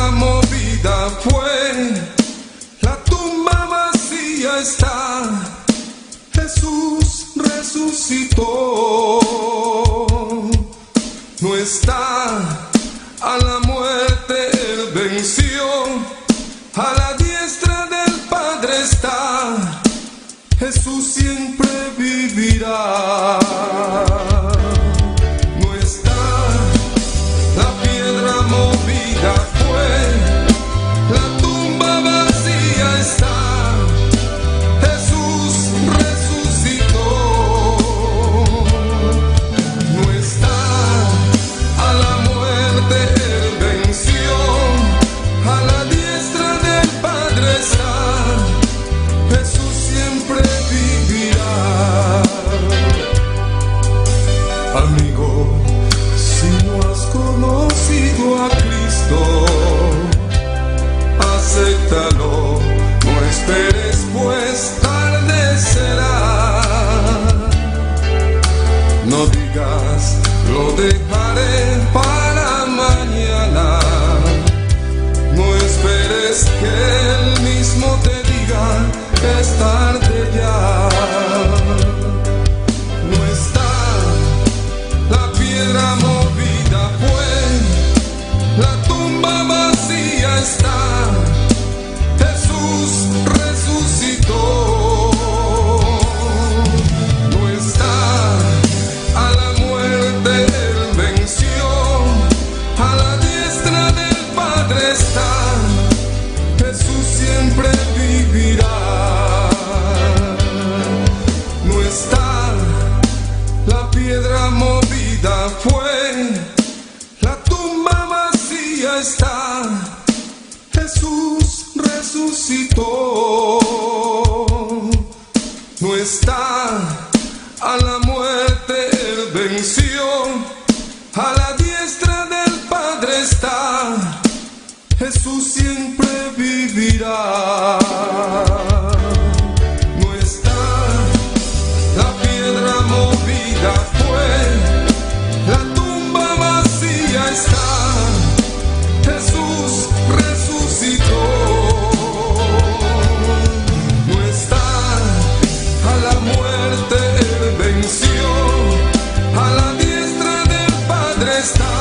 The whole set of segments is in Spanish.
piedra movida fue, la tumba vacía está, Jesús resucitó. No está, a la muerte Él venció, a la diestra del Padre está, Jesús siempre vivirá. No está, la piedra movida fue, la tumba vacía está, Jesús resucitó. No está, a la muerte Él venció, a la diestra del Padre está, Jesús siempre vivirá. Amigo, si no has conocido a Cristo, acéptalo, no esperes, pues tarde será. No digas, lo dejaré para mañana. No esperes que Él mismo te diga, es tarde ya. No está, la piedra movida fue, la tumba vacía está, Jesús resucitó. No está, a la muerte Él venció, a la diestra del Padre está, Jesús siempre vivirá. No está, la piedra movida fue, la tumba vacía está, Jesús resucitó. No está, a la muerte Él venció, a la diestra del Padre está, Jesús siempre vivirá. No está, la piedra movida fue, la tumba vacía está, Jesús resucitó. No está, a la muerte Él venció, a la diestra del Padre está,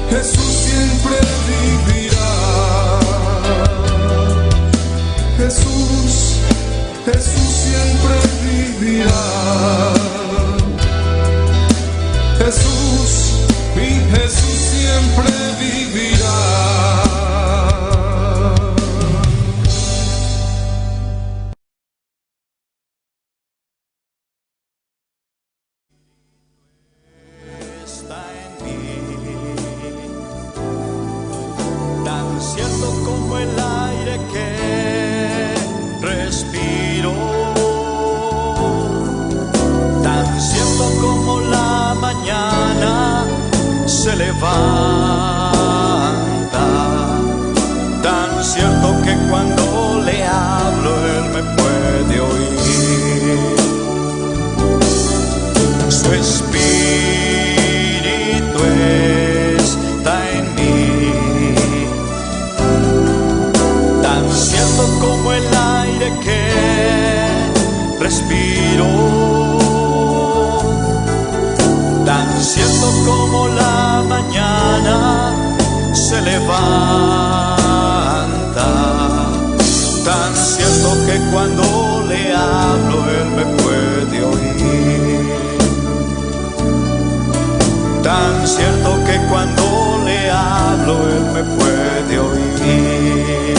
Jesús siempre vivirá. Jesús, Jesús siempre vivirá. Jesús, mi Jesús siempre vivirá. Está en mí, tan cierto como el aire que respiro, tan cierto como la mañana se levanta, tan cierto que cuando le hablo Él me puede oír. Su espíritu está en mí, tan cierto como el aire que respiro, tan cierto como la mañana se levanta, tan cierto que cuando le hablo Él me puede oír, tan cierto que cuando le hablo Él me puede oír,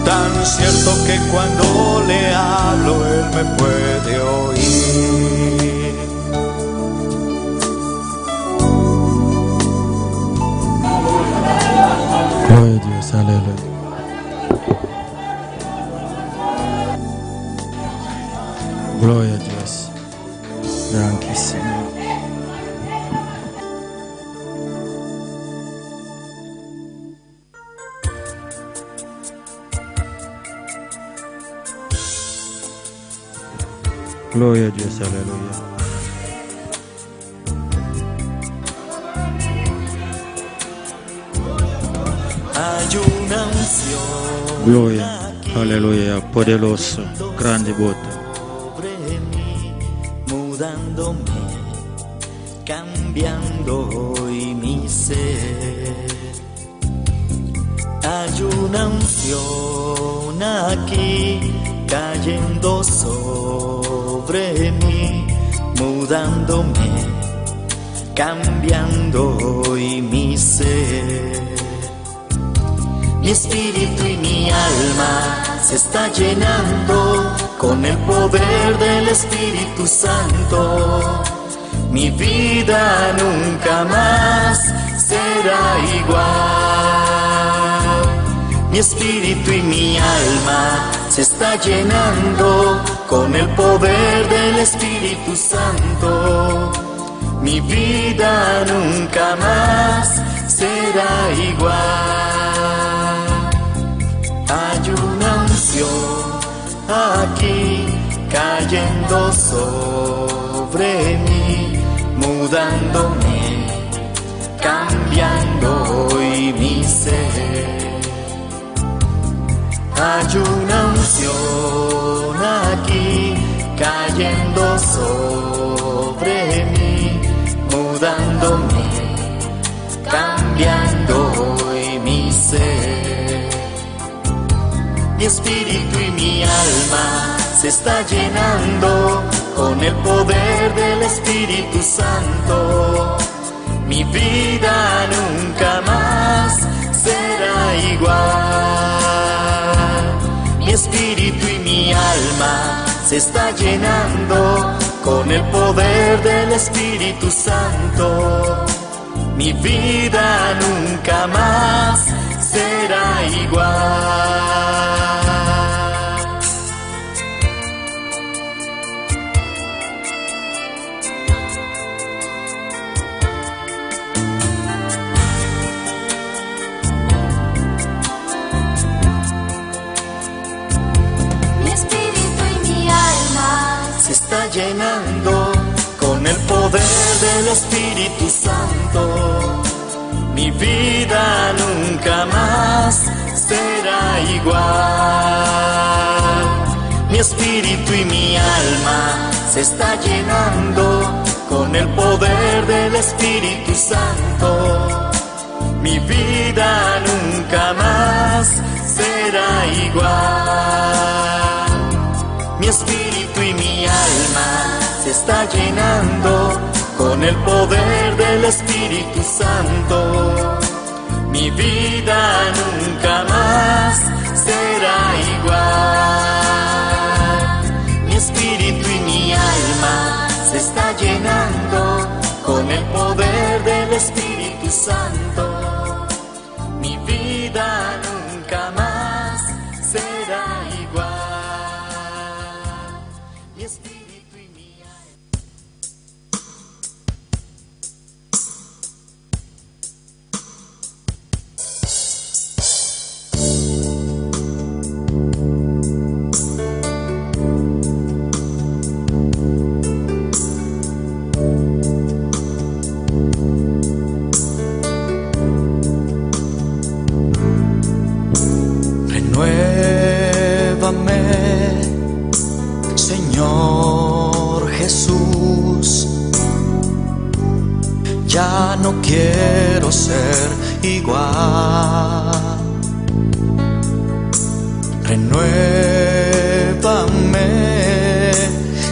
tan cierto que cuando le hablo Él me puede oír. Gloria a Dios, aleluya. Gloria a Dios. Gracias, Señor. Gloria a Dios, aleluya. Hay una unción Gloria, aquí aleluya, poderoso, grande voto. sobre mí, mudándome, cambiando hoy mi ser. Hay una unción aquí cayendo sobre mí, mudándome, cambiando hoy mi ser. Mi espíritu y mi alma se está llenando con el poder del Espíritu Santo. Mi vida nunca más será igual. Mi espíritu y mi alma se está llenando con el poder del Espíritu Santo. Mi vida nunca más será igual. Hay una unción aquí cayendo sobre mí, mudándome, cambiando hoy mi ser. Hay una unción aquí cayendo sobre mí, mudándome, cambiando hoy mi ser. Mi espíritu y mi alma se está llenando con el poder del Espíritu Santo. Mi vida nunca más será igual. Mi espíritu y mi alma se está llenando con el poder del Espíritu Santo. Mi vida nunca más será igual. Mi espíritu y mi alma Se está llenando con el poder del Espíritu Santo. Mi vida nunca más será igual. Mi espíritu y mi alma se está llenando con el poder del Espíritu Santo. Mi vida nunca más será igual. Mi espíritu y mi alma se está llenando con el poder del Espíritu Santo. Mi vida nunca más será igual. Mi espíritu y mi alma se está llenando con el poder del Espíritu Santo. Mi vida nunca más será igual. Mi espíritu y mi alma. Renuévame, Señor Jesús. Ya no quiero ser igual. Renuévame,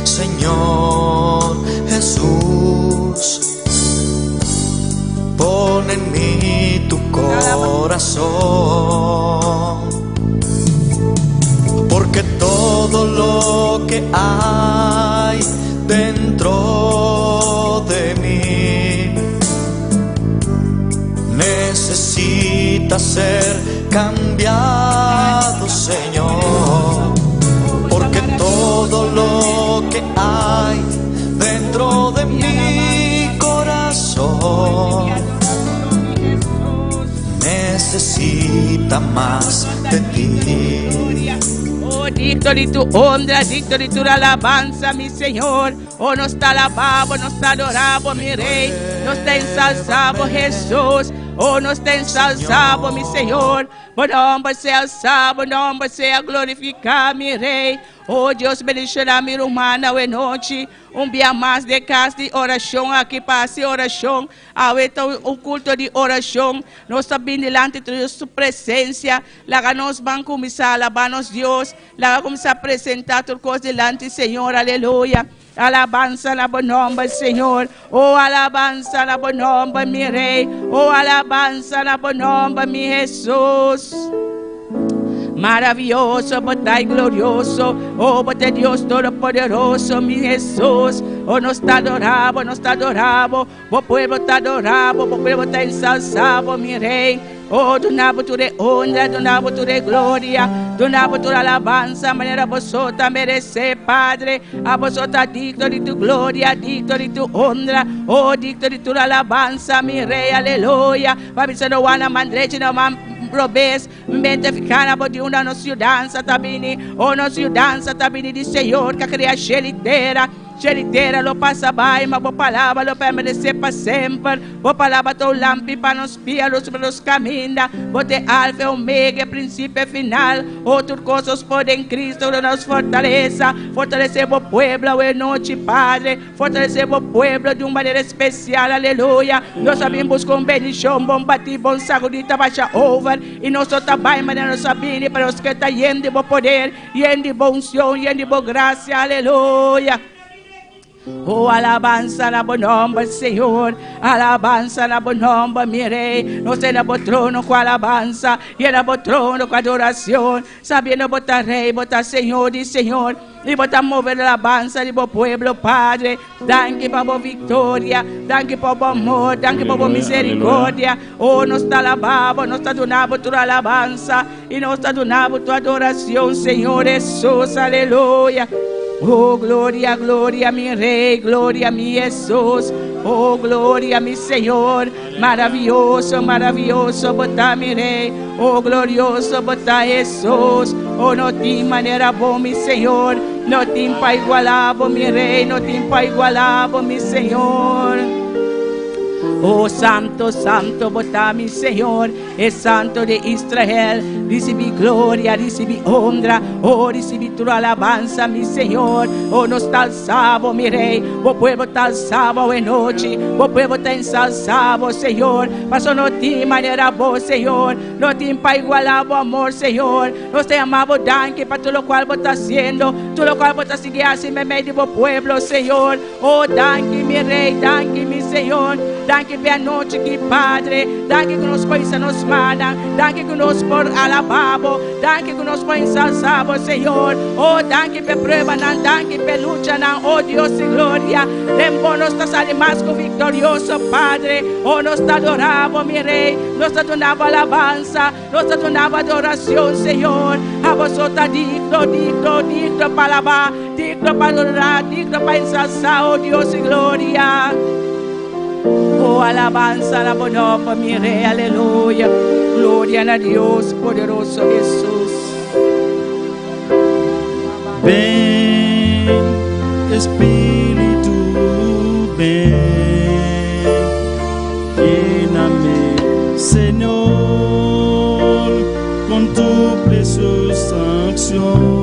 Señor Jesús. Pon en mí tu corazón, porque todo lo que hay dentro de mí necesita ser cambiado, Señor, porque todo lo que hay dentro de mi corazón necesita más de ti. Oh, digno de tu honra, digno de tu alabanza, mi Señor. Oh, nos te alabamos, nos te adoramos, mi Rey. Nos te ensalzamos, Jesús. Oh, nos tem ensalzado, mi Senhor. Bom nombre sea alzado, bom nombre sea glorificado, mi Rei. Oh, Deus bendicionar minha irmã na noite. Dia mais de casa de oração aqui para essa oração. Ahorita um culto de oração. Nós estamos delante de sua presença. Lá nós vamos começar a alabar Deus. Lá vamos começar a apresentar tudo coisa delante do Senhor. Aleluia. Alabanza na bom nome, Senhor. Oh, alabanza na bom nome, mi Rei. Oh, alabanza na bom nome, mi Jesus. Maravilloso, botai glorioso, oh, botai Dios Todopoderoso, mi Jesús. Oh, nos está adorado, o pueblo está adorado, o pueblo está ensalzado, mi Rey. Oh, donamos tu de honra, donamos tu de gloria, donamos tu alabanza, manera vosotros merece, Padre. A vosotros digno de tu gloria, digno de tu honra, oh, digno de tu alabanza, mi Rey, aleluya. Papi, se no wana mandreche, no man robes, mente ficana por de uma nossa dança tabini, oh, nossa dança tabini de Senhor, que cria xeliteira. Xeliteira, lo passa bem, mas boa palavra, lo permanecer para sempre. Boa palavra, teu lampi para nos piar, sobre nos caminhos. Bote alfa, omega, princípio e final. Outras coisas podem em Cristo, nos fortaleza. Fortalecer o pueblo, hoje noite, Padre. Fortalecer o pueblo de uma maneira especial, aleluia. Nós sabemos com bendição, bom batir, bom sagudita, baixa over. E nós também, mas nós sabemos, para os que estão indo de bom poder, indo de bom unção, indo de boa graça, aleluia. Oh, alabanza na bom nome, Senhor. Alabanza na bom nome, mi Rei. Nós temos o trono com alabanza e na bom trono com adoração. Sabendo botar Rei, botar Senhor e Senhor. E botar mover a alabanza de bom pueblo, Padre. Danke por boa vitória. Danke por bom amor. Danke por boa misericórdia. Oh, nós está alabado, nós está donado tua alabanza e nós está donado tua adoração, Senhor Jesus. Aleluia. Oh, glória, glória, mi Rei, glória, mi Jesus. Oh, glória, mi Senhor. Maravilhoso, maravilhoso, botar mi Rei. Oh, glorioso, botar Jesus. Oh, não tem maneira boa, mi Senhor. Não tem para igualar, mi Rei. Não tem para igualar, mi Senhor. Oh, santo, santo, botar mi Senhor, es santo de Israel. Recibi glória, recibi honra, oh, recibi tua alabanza, mi Senhor. Oh, nos está alzado, mi Rei. O pueblo está alzado en noite. O pueblo está ensalzado, Senhor. Mas não tem maneira boa, Senhor. Não tem para igualar o amor, Senhor. Nós te amamos, danke para tudo o qual você está haciendo, tudo o qual você está seguindo assim no meio do pueblo, Senhor. Oh, danke, mi Rei, danke, mi Senhor. Danke per noite que Padre, danke que nos coisas nos mandam, danke que nos por alababo, danke que nos por ensalzabo, Senhor. Oh, danke per prova, danke per lucha, oh Deus e glória. Lempo nos está saliendo mais que victorioso, Padre. Oh, nos está adorado, mi Rei, nos está donando alabanza, nos está donando adoração, Senhor. A vosotros digno, digno, digno para alabar, digno para adorar, digno para ensalzar, oh Deus e glória. Oh, alabanza la bonoma, mi Rey, aleluya. Gloria a Dios, poderoso Jesús. Ven, Espíritu, ven, lléname, Señor, con tu preciosa unción.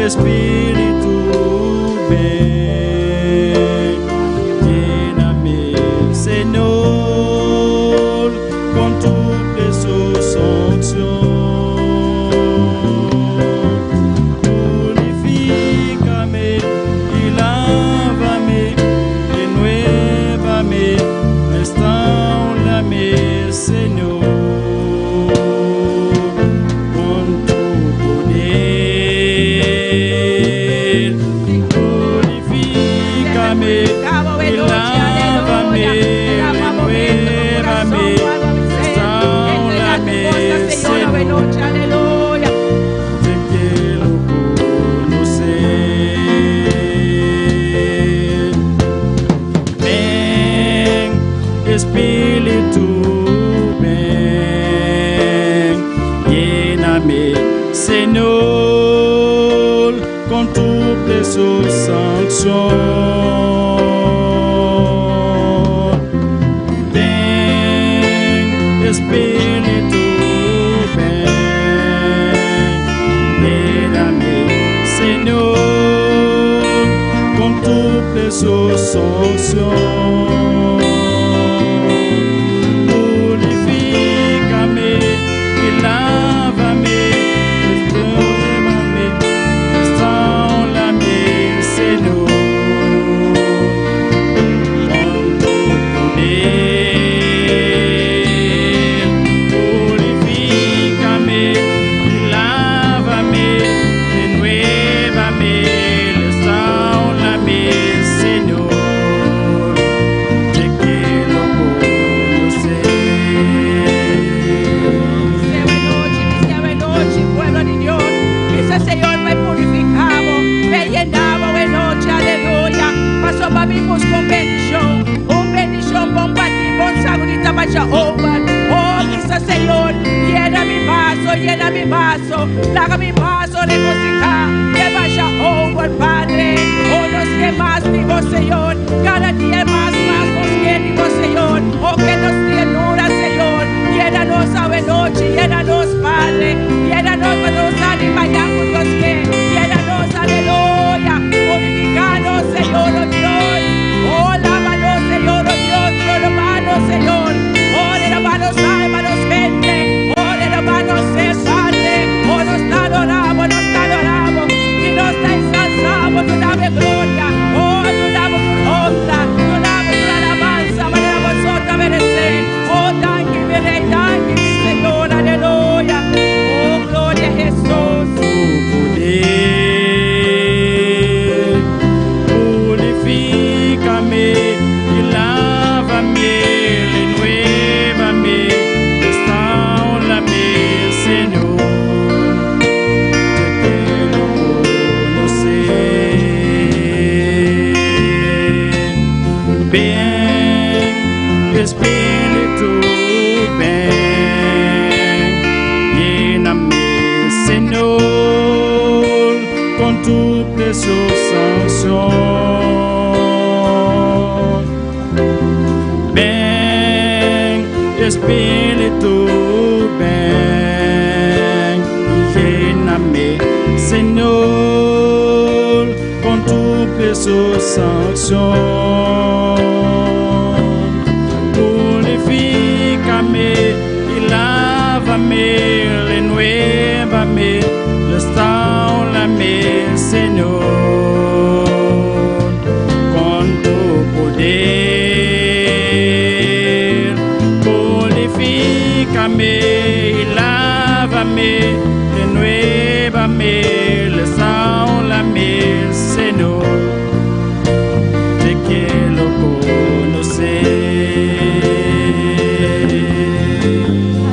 Espíritu, ven, lléname, Señor, con tu preciosa unción. Purifícame y lávame, renuévame, restaurame, Señor. Purifícame cumple su sanción. Ven, Espíritu, ven, lléname, Señor, con tu preciosa unción. Purifícame y lávame, restaurame, restaurame, Señor, con tu poder. Purifícame y lávame, renuévame, restaurame, Señor. Te quiero conocer. Esta noche, pueblo de Dios, ese Señor me purificaba, me llenaba de noche, aleluya. Pasó para mí con bendición, bombardí, con sagrita para Jehová. Oh, ese Señor, llena mi vaso, laga mi vaso, regocijar, lleva a Jehová el Padre. Oh, nos que más digo, Señor, cada día más nos queremos, Señor. Oh, que nos ternura, Señor, llénanos a noche, llénanos, Padre, llénanos, nos anima ya con Dios que, llénanos, aleluya, purificanos, Señor, oh Dios, oh, lávanos, Señor, oh Dios, hermanos, Señor, oh, hermanos, hermanos, gente, oh, hermanos, Padre, oh, nos adoramos, y nos ensalzamos, tú dame gloria, oh, tú dame honra, tú dame alabanza, para vosotros merecer, oh, thank you, mi Rey, thank you, mi Señor, aleluya, oh, gloria a Jesús. Purifícame y lávame, renuévame, restaurame, Señor. Te quiero conocer. Ven, Espíritu, ven, lléname, Señor, con tu preciosa unción. Ven, Espíritu, ven, lléname, Señor, con tu preciosa unción. Purifícame y lávame, renuévame, restaurame, Señor, con tu poder. Purifícame y lávame, renuévame, restaurame, Señor. Te quiero conocer.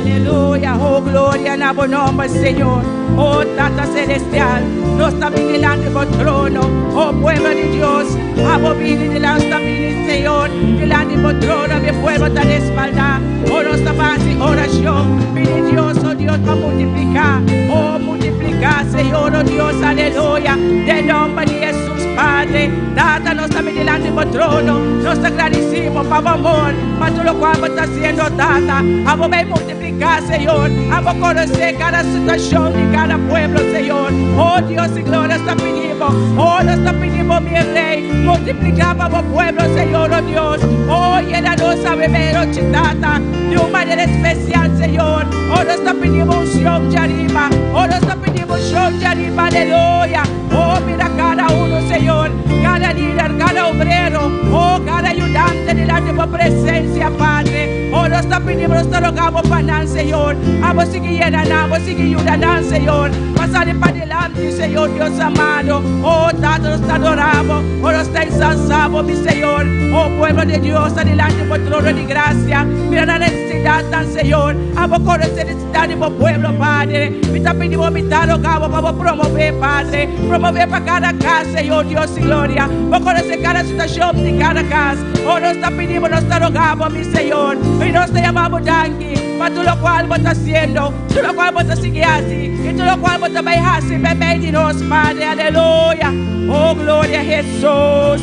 Aleluya, oh gloria en tu nombre, Señor. Oh Tata Celestial, no está vigilante por trono. Oh pueblo de Dios, amo vine delante de mí, Señor. Delante por trono, mi pueblo está de espalda. Oh, no está fácil oración. Pide Dios, oh Dios, para multiplicar. Oh, multiplicar, Señor, oh Dios, aleluya. De nombre de Jesús, Padre. Tata, no está delante por trono. Nos agradecemos, por amor, para todo lo cual está haciendo, Tata. Amo ver multiplicar, Señor. Amo conocer cada situación de cada pueblo, Señor. Oh Dios y gloria está pidiendo. Oh, nos está pidiendo, mi Rey. Multiplicar para el pueblo, Señor, oh Dios. Oh, llénanos a beber, oh chitata. De una manera especial, Señor. Oh, nos está pidiendo unción de arriba. Oh, nos está pidiendo unción de arriba, aleluya. Oh, mira cada uno, Señor. Cada líder, cada obrero. Oh, cada ayudante delante de tu presencia, Padre. Oh, nos está pidiendo, nos rogamos para nada, Señor. Vamos a seguir llenando, vamos a seguir ayudando, Señor. Pasar para adelante, Señor, Dios amado. Oh, tanto nos adoramos. Oh, nos está ensalzado, mi Señor. Oh pueblo de Dios, adelante por trono de gracia. Mira la necesidad tan, Señor. Amo conocer necesidad de mi pueblo, Padre. Me está pidiendo mi taro, cabo, para promover, Padre. Promover para cada casa, Señor Dios y gloria. Para conocer cada situación de cada casa. Oh, nos está pidiendo, nos está rogando, mi Señor. Y nos te llamamos Danqui. Para todo lo cual vos estás haciendo. Todo lo cual vos estás siguiendo así. Y todo lo cual vos estás así. Bendito, Padre. Aleluya. Oh, gloria a Jesús.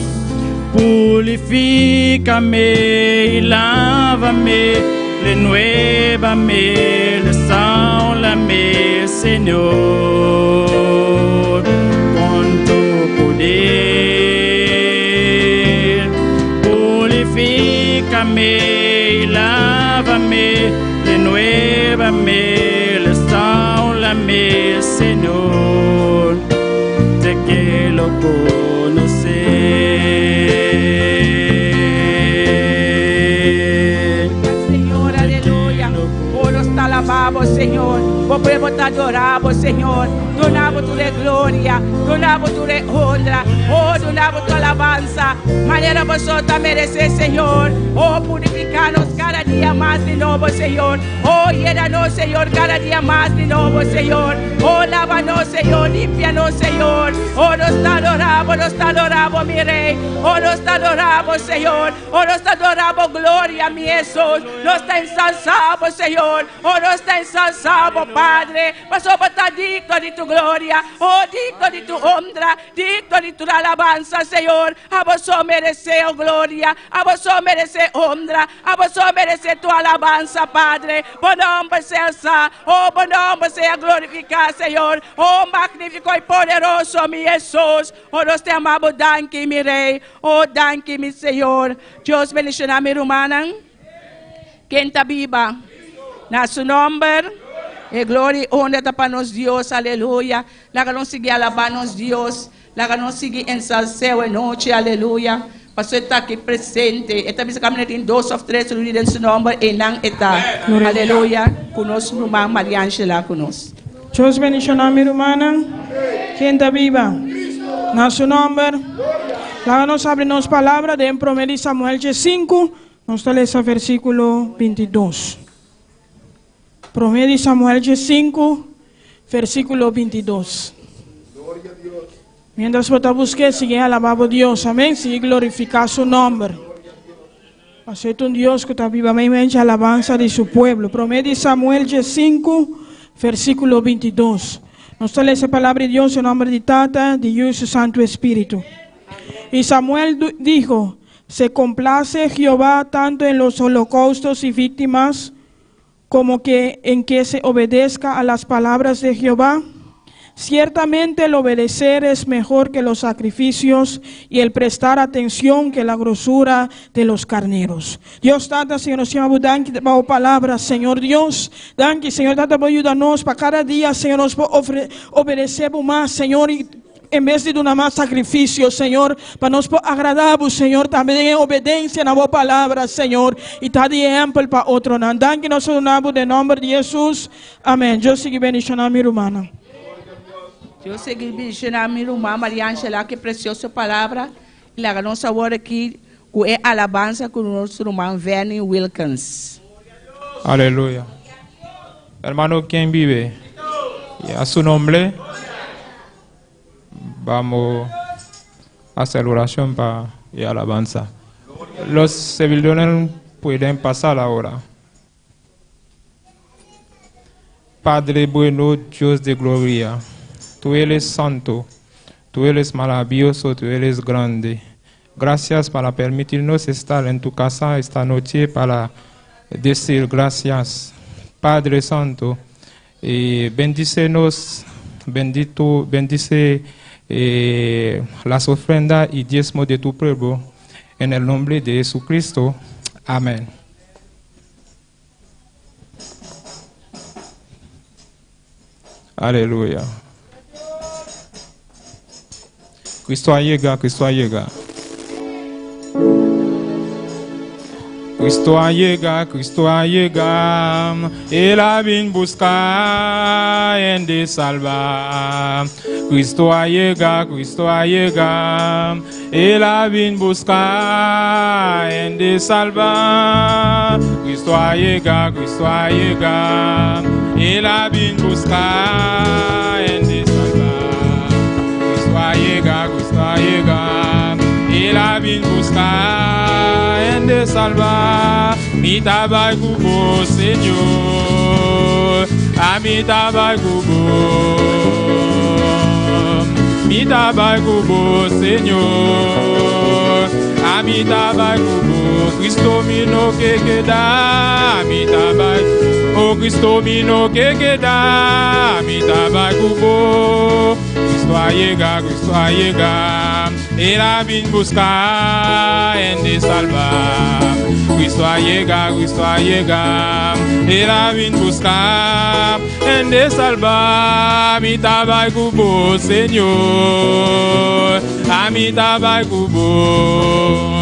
Purifícame y lávame, renuévame, restaurame, Señor, con tu poder. Purifícame y lávame, renuévame, restaurame, Señor, te quiero conocer. Alabamos, Señor, vos podemos te adoramos, Señor, donamos tu de gloria, donamos tu de honra, oh, donamos tu alabanza, mañana vosotros mereces, Señor, oh, purificanos cada día más de nuevo, Señor, oh, llénanos, Señor, cada día más de nuevo, Señor, oh, lávanos, Señor, límpianos, Señor, oh, nos te adoramos, mi Rey, oh, nos te adoramos, Señor, oh, nos te adoramos, gloria, mi Jesús, nos te ensalzamos, Señor, oh, nos te ensalzamos, Padre, vosotros estás digno de tu gloria, oh, digno de tu honra, digno de tu alabanza, Señor, a vosotros merece gloria, a vosotros merece honra, a vosotros merece tu alabanza, Padre, por nombre sea, oh, por nombre sea glorificado, Señor, oh, magnífico y poderoso, mi Jesús, oh, nos te amamos, danke, mi Rey, oh, danke, mi Señor, Dios bendiga mi hermana, quien está viva, na su nombre, e glória e honra está para nós, Deus, aleluia. Lá que nós seguir alabando Deus, lá que nós seguir ensalceu em noite, aleluia. Pastor está aqui presente, está me caminhando em 2 ou 3 reunidos em seu nome, e não está, aleluia. Conosco, irmã Maria Angela, conosco. Deus bendiga mi hermana, quem está viva, na su nombre. Lá nós abrimos palavra de 1 Samuel 5, nós lemos o versículo 22. 1 Samuel 5, versículo 22. Mientras vos busques, sigue alabando a Dios, amén, sigue glorificar su nombre. Acepta un Dios que está vivamente alabanza de su pueblo. 1 Samuel 5, versículo 22. Nos trae esa palabra de Dios en nombre de Tata, de Dios y su Santo Espíritu. Y Samuel dijo, se complace Jehová tanto en los holocaustos y víctimas, como que en que se obedezca a las palabras de Jehová. Ciertamente el obedecer es mejor que los sacrificios y el prestar atención que la grosura de los carneros. Dios tata, Señor, nos llama danke por palabras, Señor Dios. Danke, Señor, tata por ayudarnos para cada día, Señor, nos obedecer más, Señor, y en vez de una más sacrificio, Señor, para nos agradar, Señor, también en obediencia a la palabra, Señor, y está de ejemplo para otro. Dan que nos donamos de nombre de Jesús. Amén. Yo sigo bendicionando a mi hermana. Yo sigo bendicionando a mi hermana María Angela, que preciosa palabra. Y la ganamos ahora aquí con alabanza con nuestro hermano Vernon Wilkins. Aleluya. Hermano, ¿quién vive? Y a su nombre. Vamos a hacer oración y alabanza. Los servidores pueden pasar ahora. Padre bueno, Dios de gloria, tú eres santo, tú eres maravilloso, tú eres grande. Gracias para permitirnos estar en tu casa esta noche para decir gracias. Padre Santo, bendícenos, bendice las ofrendas y diezmos de tu pueblo, en el nombre de Jesucristo. Amén. Aleluya. Cristo llega, Cristo llega. Cristo a llegar, Él ha vin buscar en de salvar. Cristo a llegar, Él ha vin buscar en de salvar. Cristo a llegar, Él ha vin buscar en de salvar. Cristo a llegar, Él ha vin buscar en de salvar. Mi tabac cubo, Señor, a mi tabac cubo. Mi tabac cubo, Señor, a mi tabac cubo. Cristo mino que queda, mi tabac. Oh Cristo mino que queda, mi tabac cubo. Cristo a llegar, Él ha vin buscar en de salvar. Cristo a llegar, Él ha vin buscar en de salvar. Mi tabac cubo, Señor, a mi tabac cubo.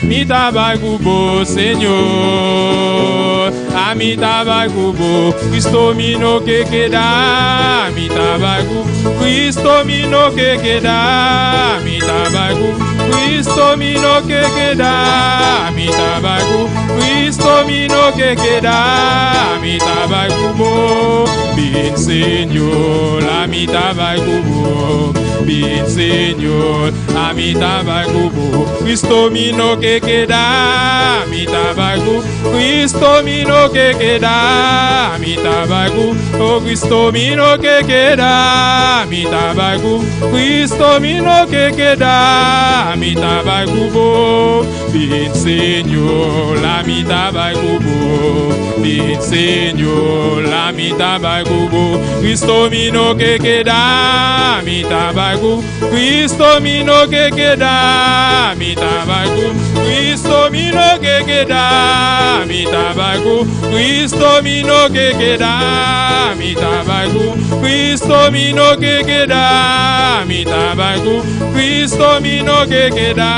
Mi tabac cubo, Señor, a mi tabac cubo. Cristo mino que queda, mi tabac cubo. Cristo mino que queda, mi tabac cubo. Cristo mino que queda, mi tabac cubo. Cristo mino que queda, mi tabac cubo. Bien Señor, a mi tabac cubo. Bien Señor, a mi tabac cubo. Cristo mino que queda, mi tabac cubo. Cristo mino que queda, mi tabac cubo. Oh Cristo mino que queda, mi tabac cubo. Cristo mino que queda, mi tabac cubo. Bien Señor, a mi tabac cubo. Bien Señor, a mi tabac cubo. Cristo mino que queda, mi tabac cubo. Cristo mino que queda, mi tabac cubo. Cristo mino que queda, mi tabac cubo. Cristo mino que queda, mi tabac cubo. Cristo mino que queda, mi tabac cubo. Cristo mino que queda,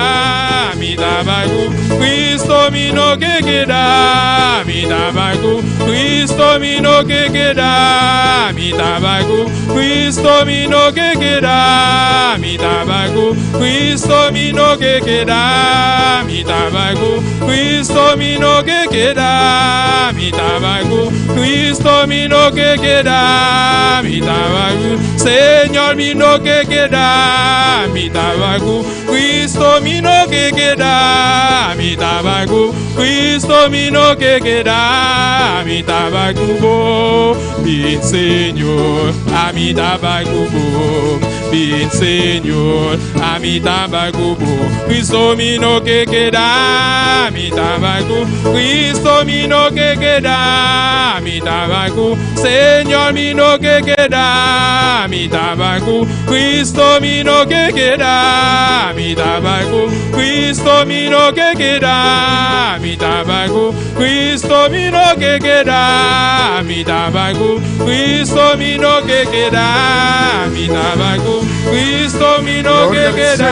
mi tabac cubo. Cristo mino que queda, mi tabac cubo. Cristo mino que queda, mi tabac cubo. Cristo mino que queda, mi tabac cubo. Cristo mino que queda, mi tabac cubo. Cristo mino que queda, mi tabac cubo. Cristo mino que queda, mi tabac cubo. Señor mino que queda, mi tabac cubo. Cristo mino que queda, mi tabac cubo. Cristo mino que queda, mi tabac cubo. Bien Señor, a mi tabac cubo. Bien Señor, a mi tabac cubo. Cristo mino que queda, mi tabac cubo. Cristo mino que queda, mi tabac cubo. Señor mino que queda, mi tabac cubo. Cristo mino que queda, mi tabac cubo. Cristo mino que queda, mi tabac cubo. Cristo mino que queda, mi tabac cubo. Cristo mino que queda, mi tabac cubo. Cristo mino que queda,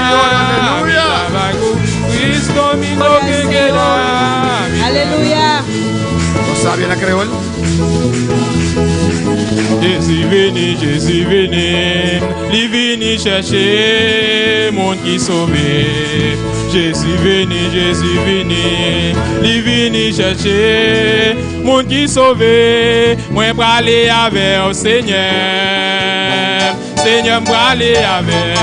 mi tabac cubo. Cristo mino que queda. Aleluya. ¿No sabe la creol? Jésus venu, li vini chercher mon qui sauvé. Jésus venu, li vini chercher mon qui sauvé. Moi praler avec au Seigneur, Seigneur praler avec.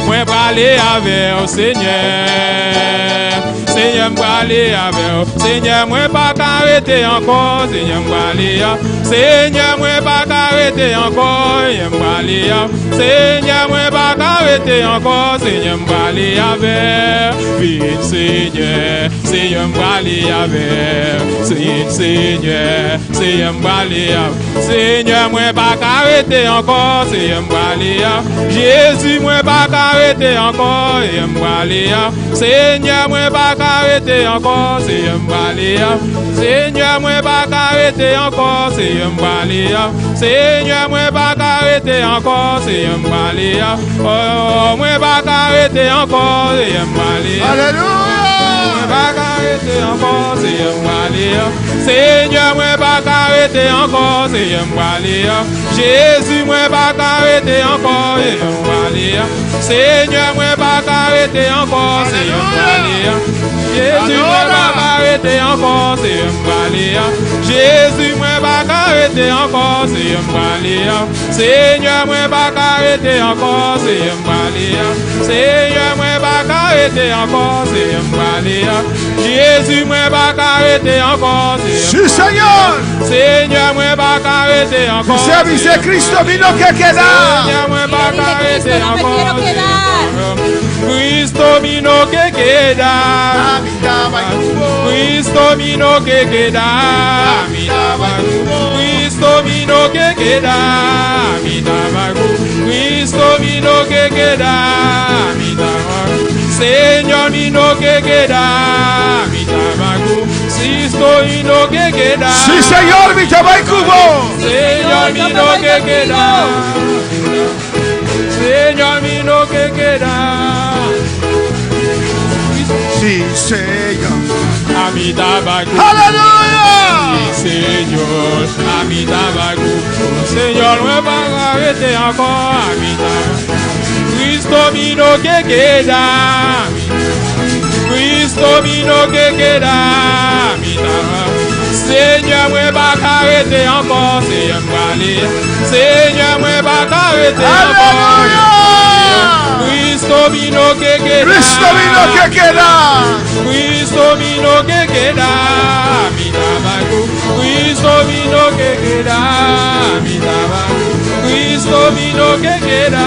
Moi praler avec au Seigneur. Seigneur m'aller avec, Seigneur moi pas arrêter encore, Seigneur m'aller, Seigneur moi pas arrêter encore, Seigneur m'aller, Seigneur moi pas arrêter encore, Seigneur m'aller avec, vite Seigneur, Seigneur m'aller avec, Seigneur, Seigneur m'aller, Seigneur moi pas arrêter encore, Seigneur m'aller, Jésus moi pas arrêter encore, Seigneur m'aller, Seigneur moi pas arrêter encore, Seigneur m'aller, Seigneur moi pas arrêter encore, Seigneur m'aller, Seigneur moi pas arrêter encore, Seigneur m'aller, oh moi pas arrêter arrêter encore, et m'aller. Alléluia. Pas arrêter encore, c'est m'aller. Seigneur, moi pas arrêter encore, c'est m'aller. Jésus, moi pas arrêter encore, et m'aller. Seigneur, moi pas arrêter encore, c'est m'aller. Jésus, moi pas arrêter encore, c'est m'aller. Jésus, moi pas arrêter encore, c'est m'aller. Seigneur, moi pas arrêter encore, c'est m'aller. Seigneur, moi pas arrêter encore, c'est m'aller. Jésus, moi pas arrêter encore, c'est Sí, Señor. Seigneur, moi pas arrêter encore. Dice Cristo vino que queda. Seigneur, moi pas arrêter No me quiero encore. quedar. Cristo vino que queda. Cristo vino que queda. Cristo vino que queda. Cristo vino que queda. Señor vino que queda. Cristo vino que queda. Sí, Señor, mi tabacubo. Señor vino que queda. Señor vino que queda. Sí, Señor. A mi tabaco. Aleluya. Señor, a mi tabaco. Señor, no va a arrêter encore. A mi tabaco. Cristo vino que queda. Cristo vino que queda. Mi tabaco. Seigneur, moi pas arrêter encore, c'est m'aller. Seigneur, moi pas arrêter encore. Cristo vino que queda. Cristo vino que queda. Cristo vino que queda. Mi tabaco. Cristo vino que queda. Mi tabaco. Cristo vino que queda.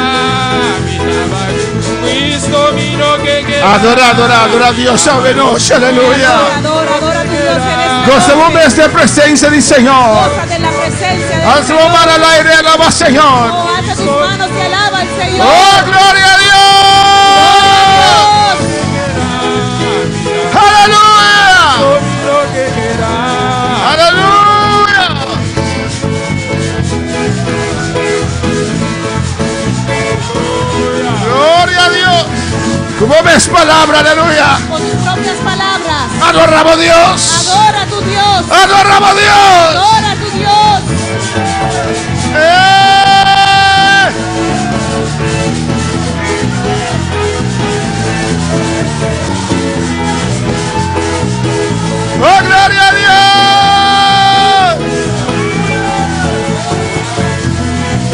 Mi tabaco. Cristo vino que queda. Adora, adora, adora a Dios, salve noche, aleluya. Adora, adora a tu Dios en esta Gozamos de esta presencia del Señor. Goza de la presencia del Alza tu mano al aire, alaba al Señor. Oh, alza tus manos y alaba al Señor. Oh, gloria a Dios. Aleluya. Aleluya. Gloria a Dios. Como ves palabra, aleluya. Con tus propias palabras. Adoramos a Dios. Adora a tu Dios. Adoramos a Dios. Adora a tu Dios. ¡Oh, gloria a Dios!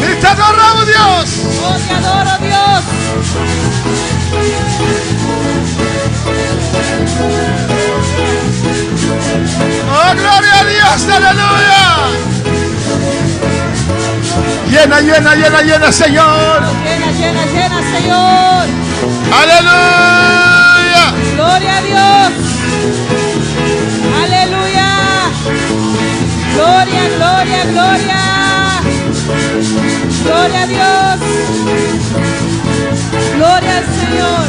¡Y te adoramos, Dios! Oh, te adoro, Dios. ¡Oh, gloria a Dios! ¡Aleluya! Llena, llena, llena, llena, Señor. Llena, llena, llena, Señor. ¡Aleluya! Gloria a Dios. Aleluya. Gloria, gloria, gloria. Gloria a Dios. Gloria al Señor.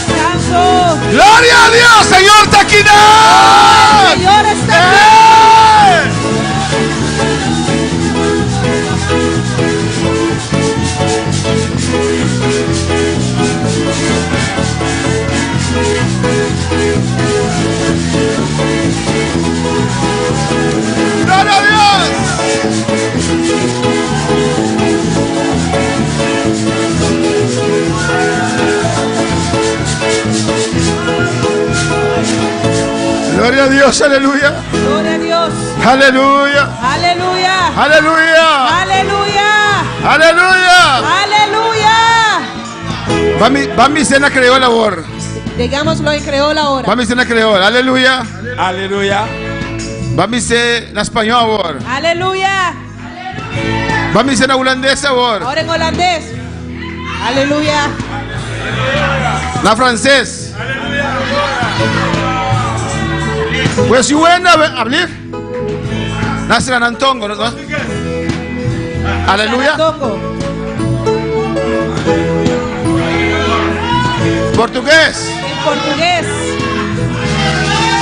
Santo. ¡Gloria a Dios, Señor Taquina! Señor está aquí. ¡Gloria a Dios! Gloria a Dios, aleluya. Gloria a Dios. Aleluya. Aleluya. Aleluya. Aleluya. Aleluya. Aleluya. Vamos a creó la labor. Digámoslo en creol ahora. Vamos a creó. Aleluya. Aleluya. Vamos en español ahora. Aleluya. Vamos en holandés ahora. Ahora en holandés. Aleluya. Na francés. Pues si buena hablar. Nasra Nantongo, ¿no? Aleluya. Tongo. Portugués. En portugués.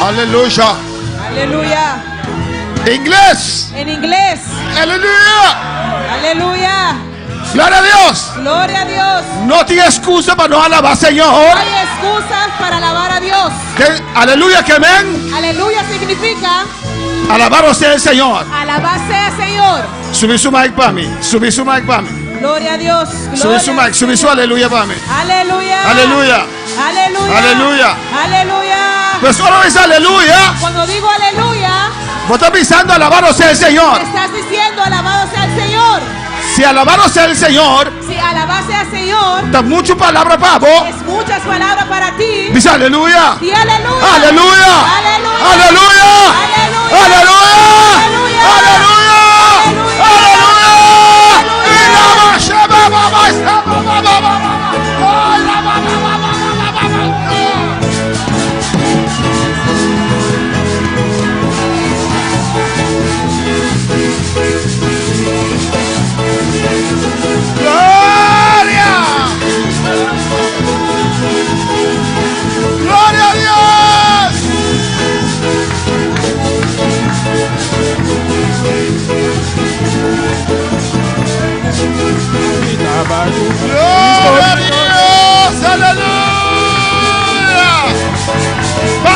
Aleluya. Aleluya. Inglés. En inglés. Aleluya. Aleluya. Gloria a Dios. Gloria a Dios. No tiene excusa para no alabar al Señor. No hay excusas para alabar a Dios. Aleluya, que amén. Aleluya significa Alabar sea el Señor. alabarse al Señor. Subí su mic para mí. Subí su mic para mí. Gloria a Dios. Subí su mic. Subí su aleluya para mí. Aleluya. Aleluya. Aleluya. Aleluya. Aleluya. Pues solo dice aleluya. Cuando digo aleluya, Vos estás pensando alabar sea el Señor. estás diciendo alabado sea el Señor. Si alabar sea el Señor, Si alabarse al Señor, da muchas palabras para vos. es muchas palabras para ti. Dice aleluya. Di aleluya. Aleluya. Aleluya. Aleluya. Aleluya. Aleluya. Aleluya. Gloria. Gloria a Dios. Gloria a Dios. Aleluya. Va.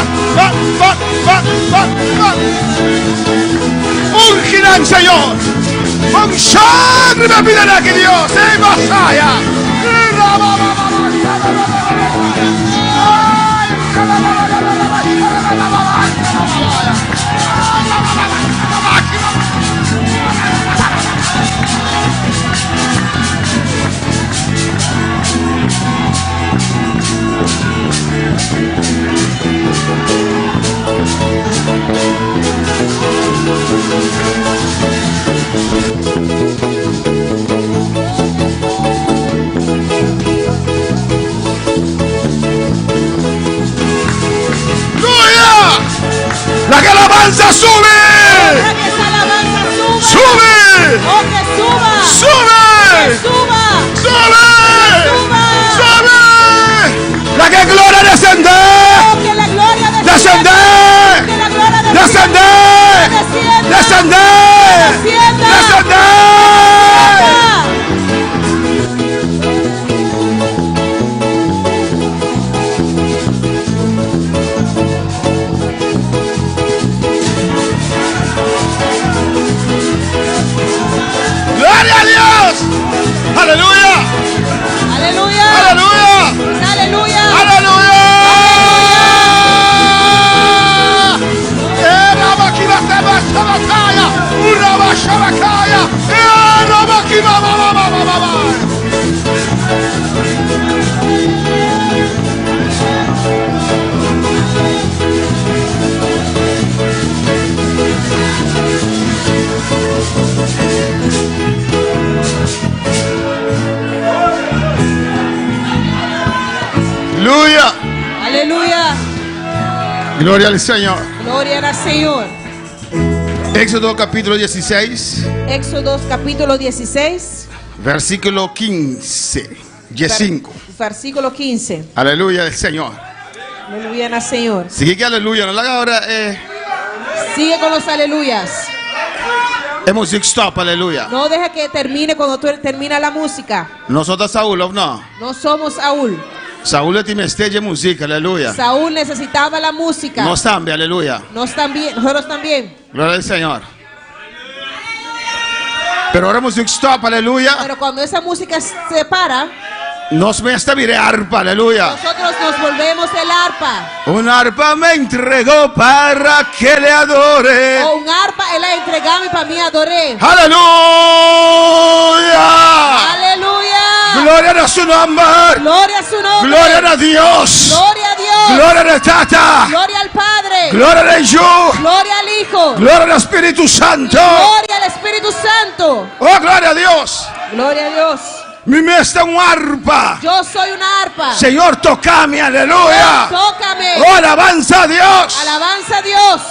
Un gran Señor. Un sangre me piden aquí Dios. Masaya. La que alabanza sube. Deja que esa alabanza suba. Sube. Oh, que suba. Sube. Que suba. Sube. Suba. Sube. La que gloria descende. Oh, que la gloria Descende. Que la gloria Descende. descienda. Descende. Descienda. Descende. Gloria a Dios. Aleluya. Aleluya. Aleluya. Aleluya. Aleluya. Aleluya. Aleluya. Gloria al Señor. Gloria al Señor. Éxodo capítulo 16, Éxodo capítulo 16, versículo 15. 15. versículo 15. Aleluya al Señor. Aleluya al Señor. Sigue que aleluya. No la haga ahora. Sigue con los aleluyas. Music stop. Aleluya. No deja que termine cuando tú termina la música. Nosotros Saúl, no. No somos Saúl. Saúl tiene de música. Aleluya. Saúl necesitaba la música. No también. Aleluya. Nosotros también. Gloria al Señor. Pero ahora music stop. Aleluya. Pero cuando esa música se para, Nos me está mire arpa. Aleluya. nosotros nos volvemos el arpa. Un arpa me entregó para que le adore. O un arpa, él la entregaba y para mí adoré. Aleluya. Aleluya. Gloria a su nombre. Gloria a su nombre. Gloria a Dios. Gloria a Dios. Gloria a Tata. Gloria al Padre. Gloria a Hijo. Gloria al Hijo. Gloria al Espíritu Santo. Gloria al Espíritu Santo. Oh, gloria a Dios. Gloria a Dios. Mi mesta un arpa. Yo soy una arpa. Señor, tocame. Aleluya. Tócame. Oh, alabanza a Dios. Alabanza a Dios.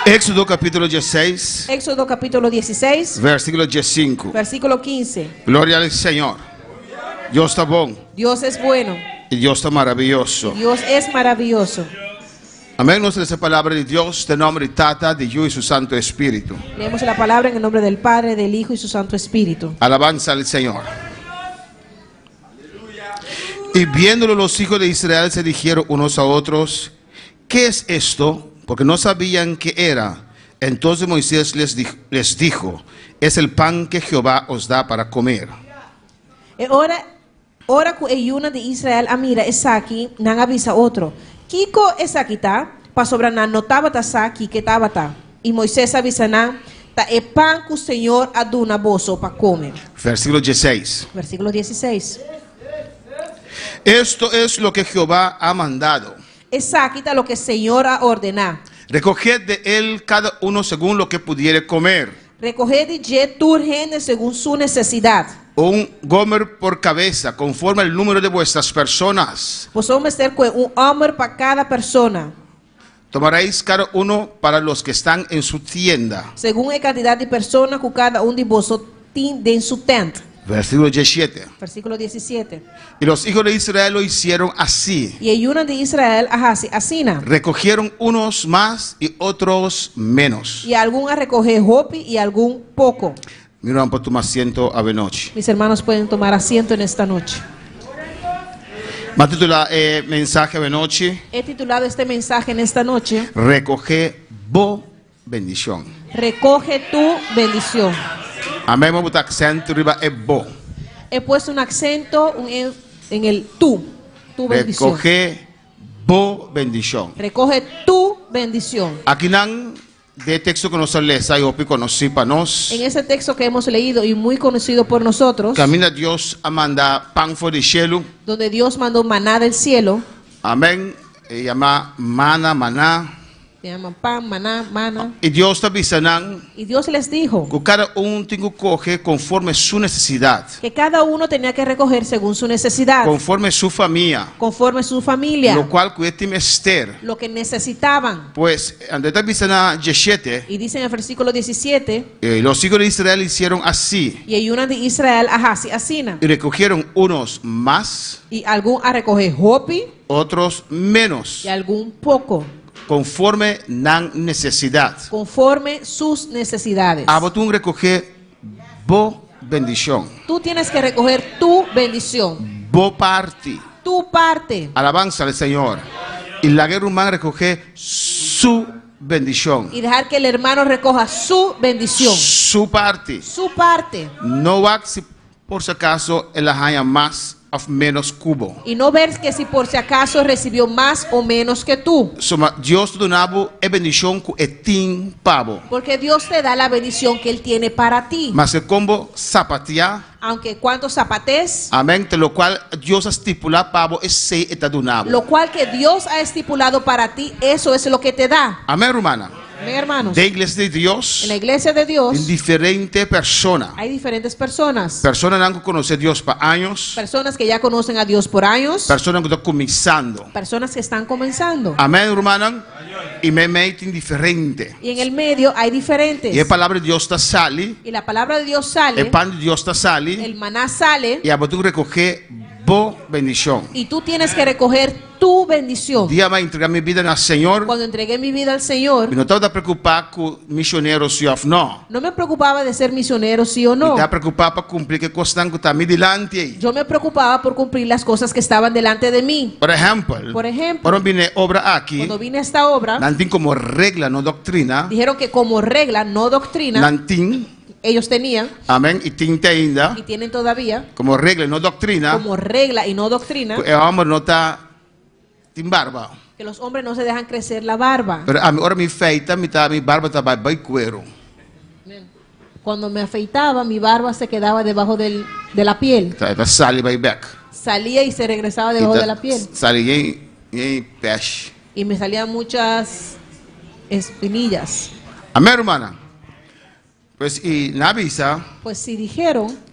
Éxodo capítulo 16, Éxodo capítulo 16, versículo 15. versículo 15. Gloria al Señor. Dios está bueno Dios es bueno. y Dios está maravilloso. Dios es maravilloso. Amén. Nos dice la palabra de Dios, de nombre de Tata, de Yo y su Santo Espíritu. Leemos la palabra en el nombre del Padre, del Hijo y su Santo Espíritu. Alabanza al Señor. Y viéndolo los hijos de Israel se dijeron unos a otros, ¿qué es esto? Porque no sabían qué era. Entonces Moisés les dijo, es el pan que Jehová os da para comer. Ora ku eyuna de Israel amira esaki nang avisa otro. Kiko esakita pasobra na notaba tasaki que tabata. Y Moisés avisana ta e pan que o Senhor aduna boso para comer. Versículo 16. Versículo 16. Esto es lo que Jehová ha mandado. Esakita lo que el Señor ha ordenado. Recoged de él cada uno según lo que pudiere comer. Recoged de turgene según su necesidad. Un gomer por cabeza, conforme al número de vuestras personas. Pues vamos a hacer un hombre para cada persona. Tomaréis cada uno para los que están en su tienda. Según la cantidad de personas que cada uno de vosotros tiene en su tenda. Versículo 17. Versículo 17. Y los hijos de Israel lo hicieron así. Y el uno de Israel asina. Recogieron unos más y otros menos. Y algún a recoger hopi y algún poco. Mira, por tu asiento a noche. Mis hermanos pueden tomar asiento en esta noche. Va titular mensaje de noche. He titulado este mensaje en esta noche. Recoge bo bendición. Recoge tu bendición. Amén. Vamos a acento arriba es bo. He puesto un acento en el tu bendición. Recoge bo bendición. Recoge tu bendición. Aquí nan de texto que nos lesa y opi conocí para nos. En ese texto que hemos leído y muy conocido por nosotros. Camina Dios a mandar pan for de cielo. Donde Dios mandó maná del cielo. Amén. Llama maná. Se llama pan, maná, mana. Y Dios está avisando. Y Dios les dijo que cada uno tiene que coger conforme su necesidad. Que cada uno tenía que recoger según su necesidad. Conforme su familia. Conforme su familia. Lo cual Esther. Lo que necesitaban. Pues, ante está avisando 17. Y dice en el versículo 17. Los hijos de Israel hicieron así. Y hay una de Israel asina. Y recogieron unos más. Y algún a recoger hopi. Otros menos. Y algún poco. Conforme la necesidad. Conforme sus necesidades. Tú recoger bo bendición. Tú tienes que recoger tu bendición. Bo parte. Tu parte. Alabanza al Señor. Y la guerra humana recoge su bendición. Y dejar que el hermano recoja su bendición. Su parte. Su parte. No va si por si acaso él haya más o menos cubo. Y no ver que si por si acaso recibió más o menos que tú. Dios te donaba bendición que etin pavo. Porque Dios te da la bendición que Él tiene para ti. Mas el combo zapatia. Aunque cuando zapates. Amén. De lo cual Dios ha estipulado pavo es se está donado. Lo cual que Dios ha estipulado para ti, eso es lo que te da. Amén, hermana. Amén, hermanos. De iglesia de Dios. En la iglesia de Dios. En diferentes personas. Hay diferentes personas. Personas que han conocido a Dios por años. Personas que ya conocen a Dios por años. Personas que están comenzando. Personas que están comenzando. Amén, hermana. Y me meten diferente. Y en el medio hay diferentes. Y la palabra de Dios está sale. Y la palabra de Dios sale. El pan de Dios está sale. El maná sale. Y a tú recoger bo bendición. Y tú tienes que recoger tu bendición. Día va a entregar mi vida al Señor. Cuando entregué mi vida al Señor. No estaba preocupado con misioneros sí o no. No me preocupaba de ser misionero sí o no. Estaba preocupado para cumplir que cosas que están delante. Yo me preocupaba por cumplir las cosas que estaban delante de mí. Por ejemplo. Cuando vine obra aquí. Cuando vine a esta obra. Nantin como regla, no doctrina. Dijeron que como regla, no doctrina. Nantin. Ellos tenían. Amén. Y y tienen todavía. Como regla y no doctrina. Como regla y no doctrina. El hombre no está sin barba. Que los hombres no se dejan crecer la barba. Pero ahora mi barba está muy cuero. Cuando me afeitaba, mi barba se quedaba debajo de la piel. Salía y se regresaba debajo de la piel. Y me salían muchas espinillas. Amén, hermana. Pues y la visa. Pues si dijeron.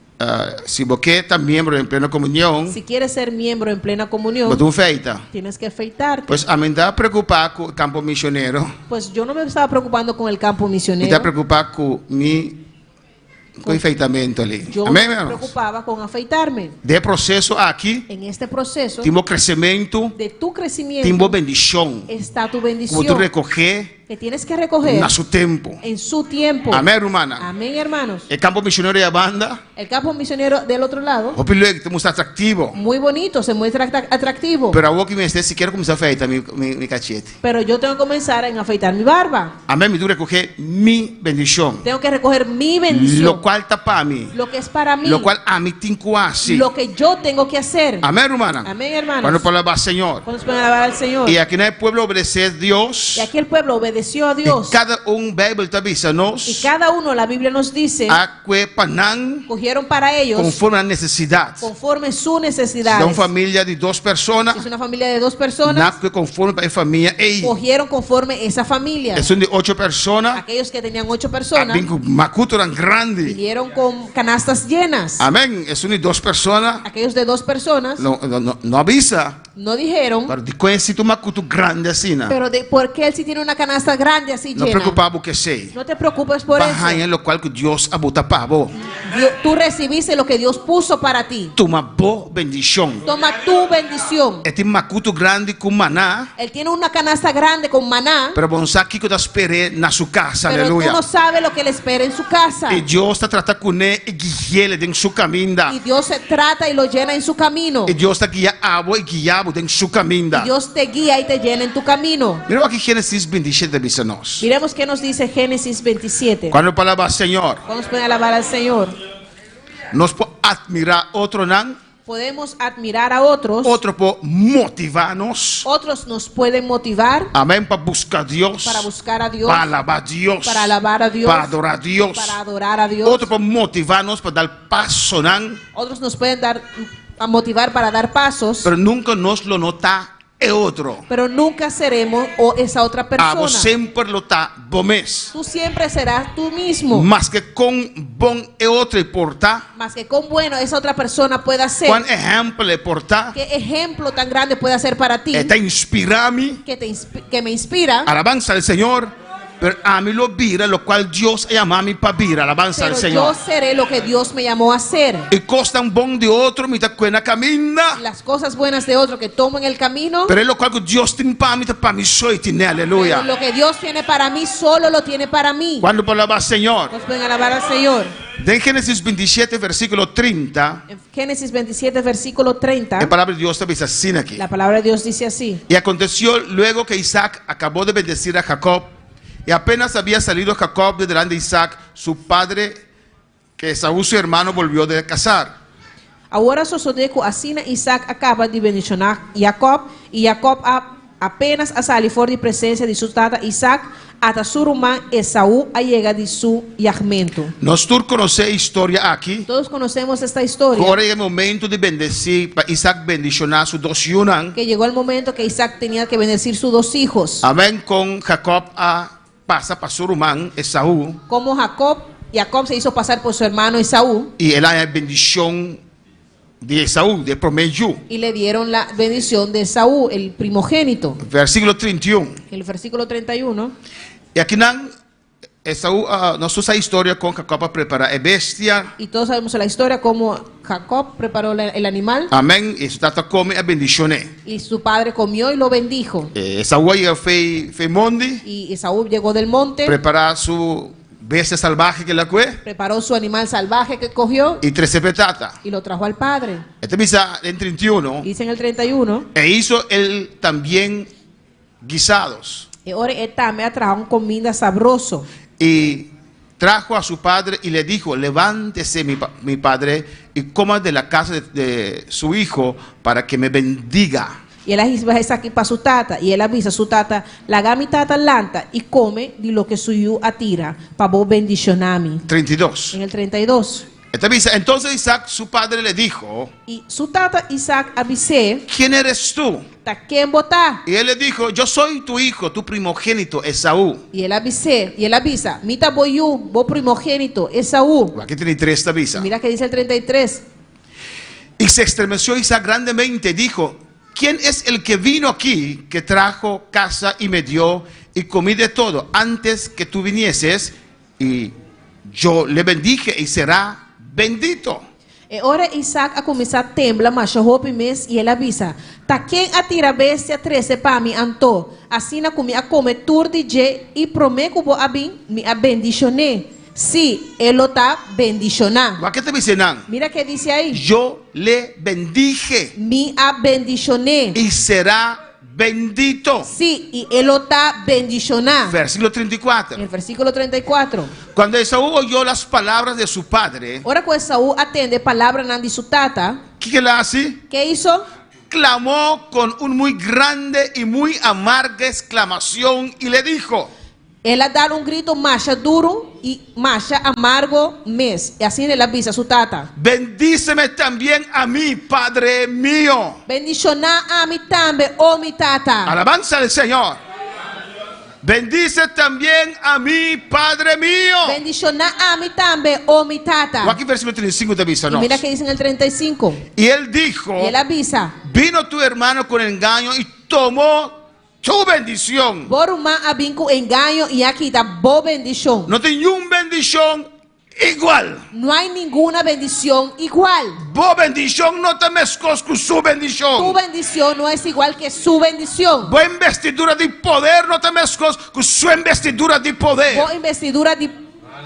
Si vos quieres miembro en plena comunión. Si quieres ser miembro en plena comunión. Tú feita. Tienes que afeitarte. Pues a mí me estaba preocupado con el campo misionero. Pues yo no me estaba preocupando con el campo misionero. Me estaba preocupado con mi com enfeitamento ali. Yo Amém, me irmãos? preocupaba con afeitarme. De processo aqui, En este proceso tem crescimento, de tu tem crecimiento bendição. está tu Como tu bendición recoger que tienes que recoger no seu tempo. en su tiempo. Amém, hermana? Amén, hermanos. O campo missionário e a banda, El campo misionero del otro lado, o piloto temos atrativo. muy bonito, se muestra atractivo. Pero agora que me esté, se quero começar a afeitar mi cachete. Pero yo tengo que comenzar en afeitar mi barba. Amém, me tu recoger mi bendição. Tengo que recoger mi bendición. Lo qual está para mim. Lo que es para mí. Lo qual a mim tem quase. Lo que yo tengo que hacer. Amém, hermana? Amén, hermanos. Quando falava Senhor. Cuando se pueden alabar al Señor. E aqui no pueblo obedecer a Deus. Y aquí el pueblo obedeció a E Dios. cada Bíblia está avisando-nos. Y cada uno, la Biblia nos dice, A que panang cogieron para ellos conforme a necessidade. conforme su Se necesidad. é uma família de 2 pessoas, Si es una familia de 2 personas, na que conforme para a família ei. cogieron conforme esa familia. É de 8 pessoas. Aquellos que tenían 8 A personas bem com macuto eram grande. vinieron con canastas llenas. Amém. É de 2 pessoas. Aquellos de 2 personas Não avisa. no dijeron, Para de conhecer um macuto grande assim. pero ¿por qué él sí tiene una canasta grande así Não llena? preocupava o que sei. No te preocupes por eso. Barranha lo qual que Deus abota para vos. Tú recibiste lo que Dios puso para ti. Toma boa bendição. Toma tu bendición. É tem macuto grande com maná. Él tiene una canasta grande con maná, Pero bom sabe que eu esperei na sua casa. pero tú Aleluia. no sabes lo que le espera en su casa. E Deus está tratando com ele e guia ele em seu caminho. Y Dios se trata y lo llena en su camino. E Deus está guiando e guiando em seu caminho. Y Dios te guía y te llena en tu camino. Mira aqui Gênesis 27 diz a nós. Miremos qué nos dice Génesis 27. Quando a palavra Senhor, Vamos a alabar al Señor. nós podemos admirar outro não, Podemos admirar a otros. outro pode motivar-nos. Otros nos pueden motivar Amém, para buscar Deus, para buscar a Dios, para alabar Deus, para alabar a Dios, para adorar Deus. para adorar a Dios. Outro para motivar-nos para dar passo, não, Otros nos pueden dar a motivar para dar pasos, pero nunca nos lo nota é outro. pero nunca seremos esa otra A persona. vos sempre lo tá bomes. Tú siempre serás tú mismo. Mas que com bom é outro e portar. Más que con bueno esa otra persona pueda ser. Qual exemplo é portar? ¿Qué ejemplo tan grande puede hacer para ti? É te inspirar-me. Que me inspira. Alabanza al Señor. Pero a mí lo vira, lo cual Dios llama para vira. Alabanza al Pero Señor. yo seré lo que Dios me llamó a hacer. E costa um bom de outro, me tá cuena caminha. Las cosas buenas de otro que tomo en el camino. Pero é lo cual que Deus tem para mim, tá para mim só e tiene, aleluia. Pero lo que Dios tiene para mí, solo lo tiene para mí. Quando falava Senhor, Nos pueden alabar al Señor. em Gênesis 27, versículo 30, En Génesis 27, versículo 30, a palavra de Deus está assim aqui. la palabra de Dios dice así. E aconteció luego que Isaac acabó de bendecir a Jacob, y apenas había salido Jacob de delante de Isaac, su padre, que Esaú su hermano volvió de casar. Agora sucedeu que assim Isaac acaba de bendicionar Jacob, e Jacob apenas a salir fora de presença de seu tata Isaac, até seu irmão Esaú chega de seu jacmento. Nós todos conhecemos a história aqui. Todos conhecemos esta história. Agora é o momento de bendecir, para Isaac bendicionar sus dos hijos. Que chegou o momento que Isaac tinha que bendecir seus 2 hijos. Amém, com Jacob passa para seu irmão Esaú. Como Jacob se hizo pasar por su hermano Esaú. E ela é a bendição de Esaú, de promedio. Y le dieron la bendición de Esaú, el primogénito. Versículo 31. El versículo 31. E aqui não, Esaú, nós usamos a história com Jacob para preparar a bestia. Y todos sabemos la historia como Jacob preparó el animal. Amém. E su tata come a bendicioné. Y su padre comió y lo bendijo. Esaú fez monte, Y Esaú llegó del monte, preparar su bestia salvaje que la fue, preparó su animal salvaje que cogió y 13 petatas. y lo trajo al padre. Este misa en 31. Dice en el 31. E hizo él también guisados. Y ahora él también trajo un comida sabroso. Y trajo a su padre y le dijo: levántese mi padre y coma de la casa de su hijo para que me bendiga. Y él avisa aquí para su tata. Y él avisa a su tata: laga mi tata lanta y come de lo que su hijo atira para vos bendicionarme. 32. En el 32. Esta misa, entonces Isaac, su padre, le dijo: Y su tata Isaac avisé: ¿quién eres tú? ¿ta quién vota? Y él le dijo: yo soy tu hijo, tu primogénito Esaú. Y él avisa: mita boyu, vos primogénito Esaú. Aquí tiene 3 avisa. Mira que dice el 33. Y se estremeció Isaac grandemente y dijo: ¿quién es el que vino aquí, que trajo casa y me dio y comí de todo antes que tú vinieses? Y yo le bendije y será bendito. E ora Isaac a começar a temblar, mas hope mes e ele avisa. Ta quem atira bestia 13 para mim anto. Assim na comi a come tur de je e prometo bo abin me a bendicioné. Si ele tá bendicionar. ¿Qué te dice? Mira que dice aí. Yo le bendije Me a bendicioné. y será bendito. Sí, y él lo está bendicionando. Versículo 34. En el versículo 34. Cuando Esaú oyó las palabras de su padre, Ahora cuando Esaú atende palabra de su tata, ¿qué le hace? ¿qué hizo? Clamó con un muy grande y muy amarga exclamación y le dijo: Él ha dado un grito más duro y más amargo mes. Y así le avisa a su tata. bendíceme también a mí, Padre mío. Bendicionar a mi tambe, oh mi tata. Alabanza al Señor. Bendice también a mí, Padre mío. Bendicionar a mi tambe, oh mi tata. O aquí versículo 35 te avisa, Y ¿no? mira que dice en el 35. Y él dijo: Y él avisa. vino tu hermano con engaño y tomó tu bendición. Boruma abinku engaño y aquí está bo bendición. No tenía un bendición igual. No hay ninguna bendición igual. Bo bendición no te mezclas con su Tu bendición. bendición no es igual que su bendición. Bo investidura de poder no te mezclas con su investidura de poder.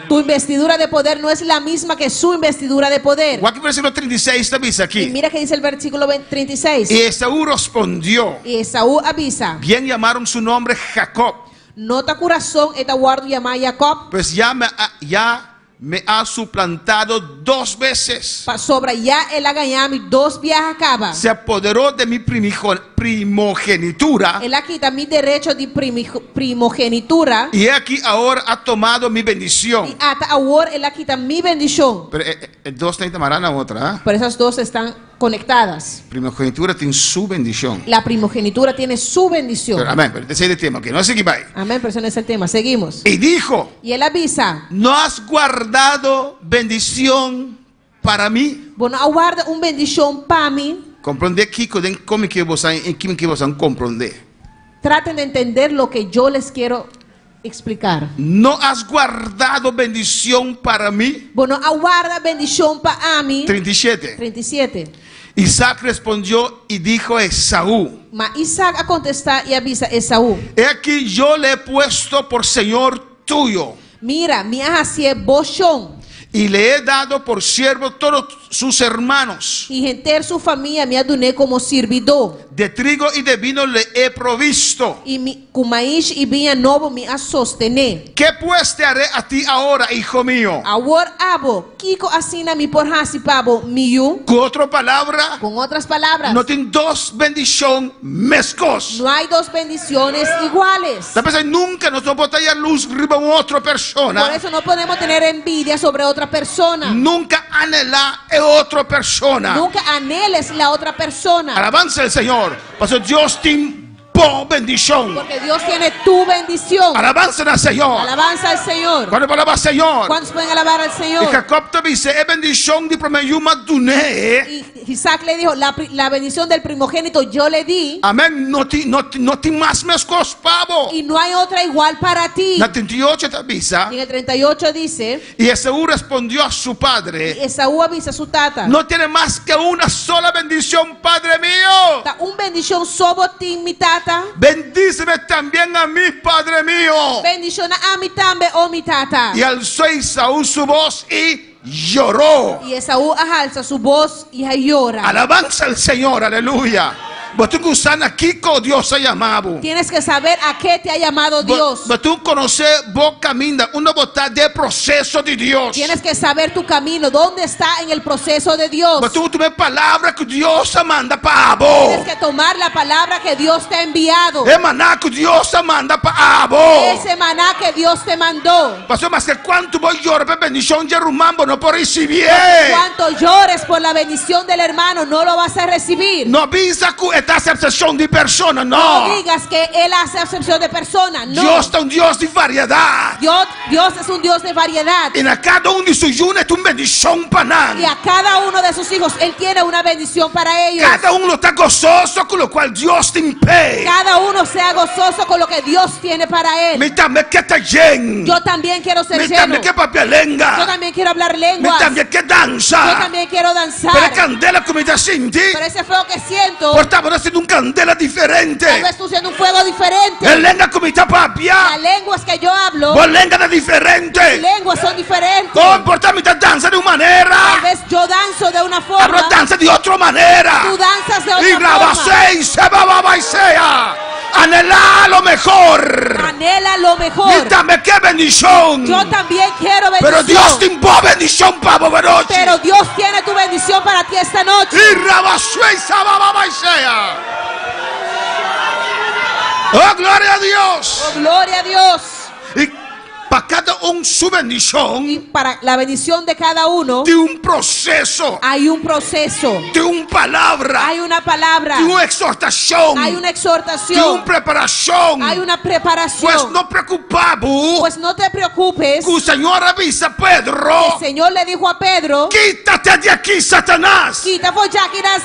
Tu investidura de poder no es la misma que su investidura de poder. O aquí versículo 36 te avisa Y aquí. mira que dice el versículo 36. Y Esaú respondió. Y Esaú avisa. Bien llamaron su nombre Jacob, Nota corazón esta guardo llamada Jacob. pues ya me ha suplantado 2 veces. Sobre ya él ha ganado dos viajes acaba. Se apoderó de mi primogenitura. Él ha quitado mi derecho de primogenitura. Y aquí ahora ha tomado mi Y bendición. hasta ahora él ha quitado mi bendición. Pero 2:30 marana otra. Pero esas dos están conectadas. Primogenitura tiene su bendición. La primogenitura tiene su bendición. Pero, amén, pero te sé de tema, que no se equivoque. Amén, pero ese no es el tema. Seguimos. Y dijo: Y él avisa. ¿no has guardado bendición para mí? Bueno, aguarda una bendición para mí. Comprende aquí como que vos comprender. Traten de entender lo que yo les quiero explicar. ¿No has guardado bendición para mí? Bueno, aguarda bendición para mí. 37. 37. Isaac respondió y dijo a Esaú: Ma Isaac a contestar y avisa a Esaú. he aquí yo le he puesto por señor tuyo Mira, mi así es bochón. y le he dado por siervo todos sus hermanos. Y gente su familia me aduné como servidor. De trigo y de vino le he provisto. Y mi maíz y viña novo me a sostener. ¿Qué pues te haré a ti ahora, hijo mío? Ahora abo, Kiko asina mi por hasi pabo miyu. Con otra palabra, Con otras palabras, no tiene 2 bendición mezcos. no hay dos bendiciones iguales. La persona nunca nos va a botar luz arriba a otra Por persona. eso no podemos tener envidia sobre otra persona. Nunca anhelar a otra persona. Nunca anheles la otra persona. Alabanza al Señor. Pastor, Dios tiene bendición. Porque Dios tiene tu bendición. Alabanza al Señor. Alabanza al Señor. Cuando palabra Señor. ¿Cuántos pueden alabar al Y Señor? Jacob te dice: es bendición de promeyuma duné. Y Isaac le dijo, la bendición del primogénito yo le di. Amén. No ti más mezcos pavo. Y no hay otra igual para ti. La 38 te avisa. Y en el 38 dice, Y Esaú respondió a su y padre: Esaú avisa a su tata. no tiene más que una sola bendición, padre mío. Ta un bendición sobre ti, mi tata. Bendíceme también a mí, padre mío. Bendición a mi tambe, oh mi tata. Y alzó Esaú su voz y lloró. Y Esaú alza su voz y llora. Alabanza al Señor, aleluya. Vos tú que usan aquí con Dios ha llamado. Tienes que saber a qué te ha llamado Dios. Vos tú conocer, vos camina, uno vota de proceso de Dios. Tienes que saber tu camino, dónde está en el proceso de Dios. Vos tú tienes palabra que Dios manda para vos. Tienes que tomar la palabra que Dios te ha enviado. Es maná que Dios manda para vos. Ese maná que Dios te mandó. Pastor, más que cuánto voy a llorar por bendición de rumambo no por recibir. Cuanto llores por la bendición del hermano, no lo vas a recibir. No avisa que Él hace excepción de persona, No no. digas que Él hace excepción de personas. No. Dios es un Dios de variedad. Dios es un Dios de variedad. Y a cada uno de sus hijos es una bendición para Y a cada uno de sus hijos, Él tiene una bendición para ellos. cada uno está gozoso con lo cual Dios te impide. Cada uno sea gozoso con lo que Dios tiene para Él. Me también que está lleno. Yo también quiero ser Me lleno. también que papialenga. Yo también quiero hablar Me lenguas. también que Yo danza. también quiero danzar. Pero candela como te sientes. Pero ese fuego que siento, Por estamos haciendo un candela tal diferente. vez estoy haciendo un fuego diferente. El lenga como está papia. Las lenguas que yo hablo, Vos lenga de diferente. lenguas son diferentes. Comportamiento danza de una Tal manera. vez yo danzo de una Hablo forma, danza de otra manera. tú danzas de Y otra graba forma. 6 se va y sea. Anhela lo mejor. Anhela lo Y mejor. también qué bendición. Yo también quiero bendición. Pero Dios te impone bendición para vos. Pero Dios tiene tu bendición para ti esta noche. Y rabasue y sababa y sea. Oh, gloria a Dios. Oh, gloria a Dios. Y para cada uno su bendición Y para la bendición de cada uno de un proceso, hay un proceso, de una palabra, hay una palabra, de una exhortación, hay una de exhortación, una preparación. hay una Pues preparación. no preocupamos. Pues no te preocupes. Que el Señor avisa a Pedro: El Señor le dijo a Pedro, quítate de aquí, Satanás. quita por Satanás.